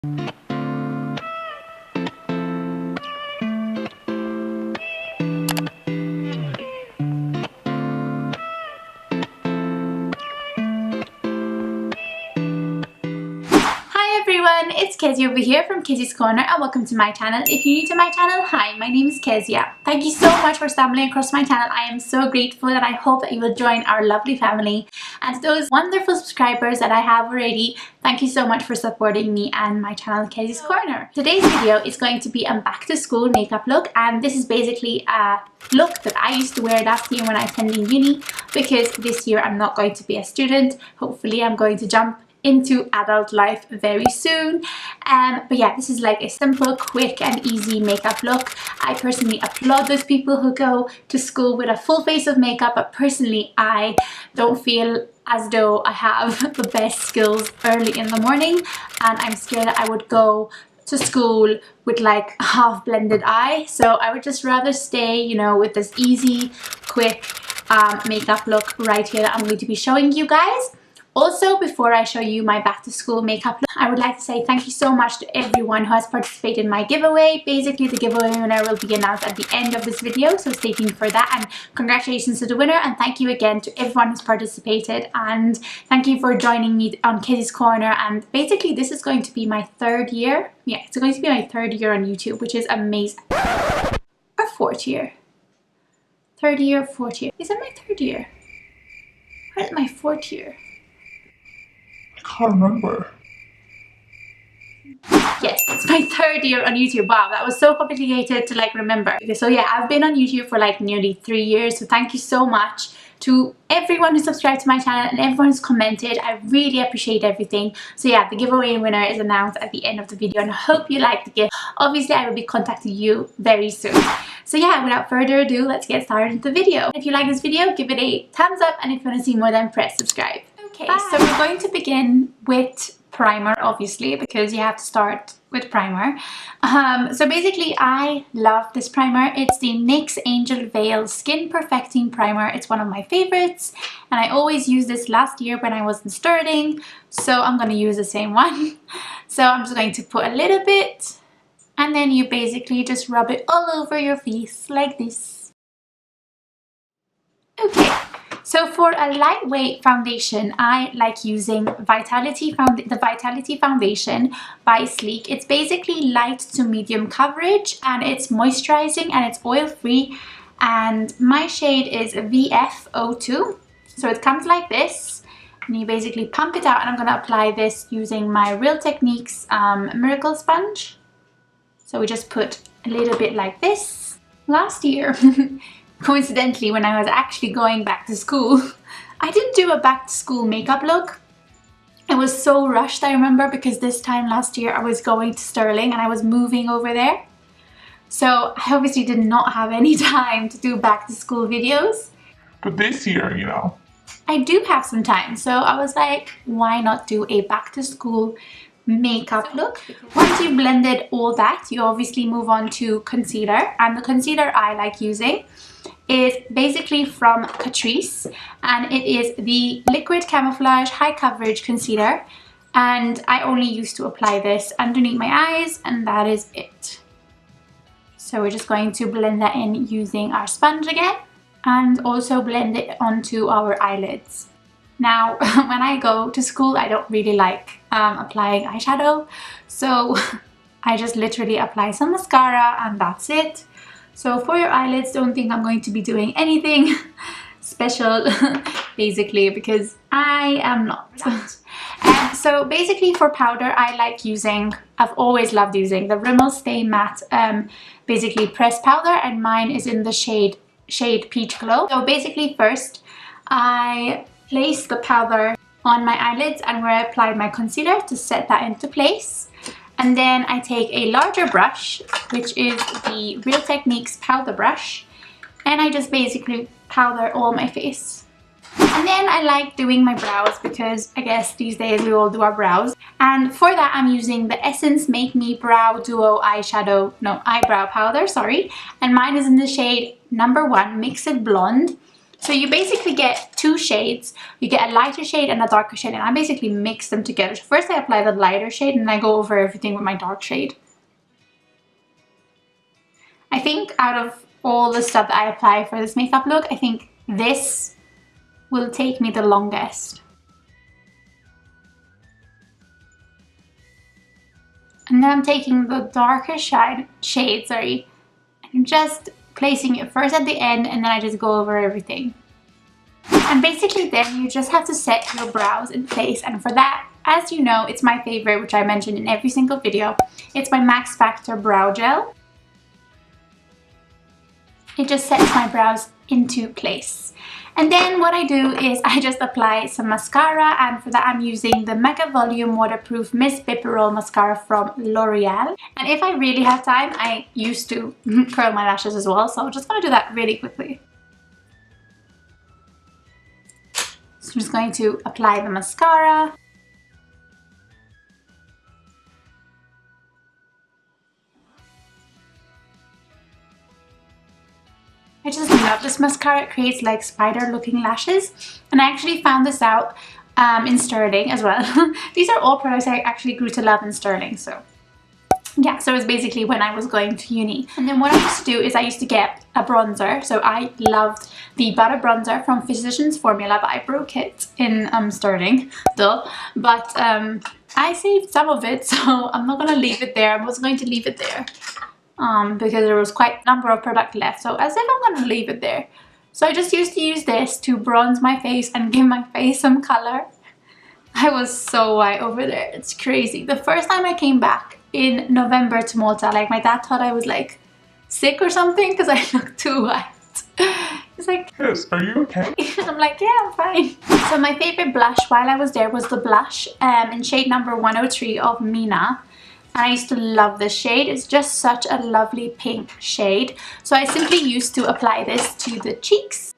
It's Kezzy over here from KezziesCorner and welcome to my channel. If you're new to my channel, hi, my name is Kezia. Thank you so much for stumbling across my channel. I am so grateful and I hope that you will join our lovely family. And to those wonderful subscribers that I have already, thank you so much for supporting me and my channel KezziesCorner. Today's video is going to be a back to school makeup look, and this is basically a look that I used to wear last year when I attended uni, because this year I'm not going to be a student. Hopefully I'm going to jump into adult life very soon. But yeah, this is like a simple, quick and easy makeup look. I personally applaud those people who go to school with a full face of makeup, but personally I don't feel as though I have the best skills early in the morning, and I'm scared that I would go to school with like a half blended eye. So I would just rather stay, you know, with this easy, quick makeup look right here that I'm going to be showing you guys. Also, before I show you my back to school makeup look, I would like to say thank you so much to everyone who has participated in my giveaway. Basically, the giveaway winner will be announced at the end of this video, so stay tuned for that. And congratulations to the winner, and thank you again to everyone who's participated, and thank you for joining me on KezziesCorner. And basically, this is going to be my third year. Yeah, it's going to be my third year on YouTube, which is amazing. Or fourth year. Third year, fourth year. Is it my third year? Or is it my fourth year? I can't remember. Yes, it's my third year on YouTube. Wow, that was so complicated to like remember. So yeah, I've been on YouTube for like nearly 3 years, so thank you so much to everyone who subscribed to my channel and everyone who's commented. I really appreciate everything. So yeah, the giveaway winner is announced at the end of the video, and I hope you like the gift. Obviously, I will be contacting you very soon. So yeah, without further ado, let's get started into the video. If you like this video, give it a thumbs up, and if you want to see more, then press subscribe. Okay, so we're going to begin with primer, obviously, because you have to start with primer. So basically, I love this primer. It's the NYX Angel Veil Skin Perfecting Primer. It's one of my favorites, and I always used this last year when I was in Stirling, so I'm going to use the same one. So I'm just going to put a little bit, and then you basically just rub it all over your face like this. Okay. So for a lightweight foundation, I like using the Vitality Foundation by Sleek. It's basically light to medium coverage, and it's moisturizing and it's oil-free. And my shade is VF02. So it comes like this, and you basically pump it out, and I'm going to apply this using my Real Techniques Miracle Sponge. So we just put a little bit like this. Last year, coincidentally, when I was actually going back to school, I didn't do a back to school makeup look. It was so rushed, I remember, because this time last year I was going to Stirling and I was moving over there. So I obviously did not have any time to do back to school videos. But this year, you know, I do have some time, so I was like, why not do a back to school makeup look? Once you've blended all that, you obviously move on to concealer, and the concealer I like using is basically from Catrice, and it is the Liquid Camouflage High Coverage Concealer, and I only used to apply this underneath my eyes, and that is it. So we're just going to blend that in using our sponge again, and also blend it onto our eyelids. Now, when I go to school, I don't really like applying eyeshadow, so I just literally apply some mascara and that's it. So for your eyelids, don't think I'm going to be doing anything special, basically, because I am not. So basically for powder, I like using, I've always loved using the Rimmel Stay Matte basically pressed powder, and mine is in the shade Peach Glow. So basically first, I place the powder on my eyelids and where I applied my concealer to set that into place. And then I take a larger brush, which is the Real Techniques powder brush, and I just basically powder all my face. And then I like doing my brows, because I guess these days we all do our brows. And for that I'm using the Essence Make Me Brow Duo eyebrow powder, sorry. And mine is in the shade number 1, Mix It Blonde. So you basically get two shades. You get a lighter shade and a darker shade, and I basically mix them together. So first I apply the lighter shade and then I go over everything with my dark shade. I think out of all the stuff that I apply for this makeup look, I think this will take me the longest. And then I'm taking the darker shade, and I'm just placing it first at the end, and then I just go over everything. And basically then you just have to set your brows in place, and for that, as you know, it's my favorite, which I mentioned in every single video. It's my Max Factor Brow Gel. It just sets my brows into place. And then what I do is I just apply some mascara, and for that I'm using the Mega Volume Waterproof Miss Roll Mascara from L'Oreal. And if I really have time, I used to curl my lashes as well, so I'm just going to do that really quickly. So I'm just going to apply the mascara. I just love this mascara. It creates like spider looking lashes, and I actually found this out in Stirling as well. These are all products I actually grew to love in Stirling, so yeah, so it's basically when I was going to uni. And then what I used to do is I used to get a bronzer. So I loved the butter bronzer from Physicians Formula, but I broke it in Stirling, duh. But I saved some of it, so I'm not gonna leave it there. I was going to leave it there because there was quite a number of product left, so as if I'm gonna leave it there. So I just used to use this to bronze my face and give my face some color. I was so white over there, it's crazy. The first time I came back in November to Malta, like my dad thought I was like sick or something because I looked too white. He's like, Yes, are you okay? I'm like, yeah, I'm fine. So my favorite blush while I was there was the blush in shade number 103 of Mina. And I used to love this shade. It's just such a lovely pink shade. So I simply used to apply this to the cheeks.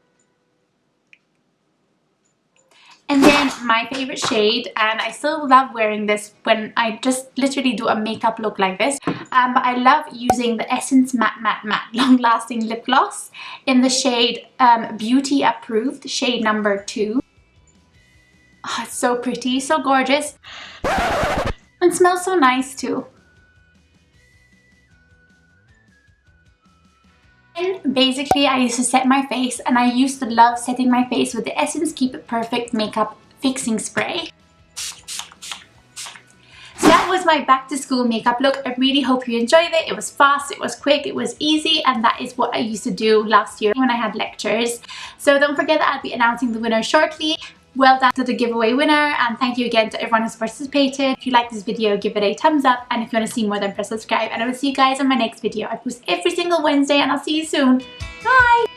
And then my favorite shade, and I still love wearing this when I just literally do a makeup look like this, but I love using the Essence Matte Matte Matte Long Lasting Lip Gloss in the shade Beauty Approved, shade number 2. Oh, it's so pretty, so gorgeous. And smells so nice too. And basically I used to set my face, and I used to love setting my face with the Essence Keep It Perfect Makeup Fixing Spray. So that was my back to school makeup look. I really hope you enjoyed it. It was fast, it was quick, it was easy, and that is what I used to do last year when I had lectures. So don't forget that I'll be announcing the winner shortly. Well done to the giveaway winner, and thank you again to everyone who's participated. If you like this video, give it a thumbs up, and if you want to see more, then press subscribe, and I will see you guys in my next video. I post every single Wednesday, and I'll see you soon. Bye!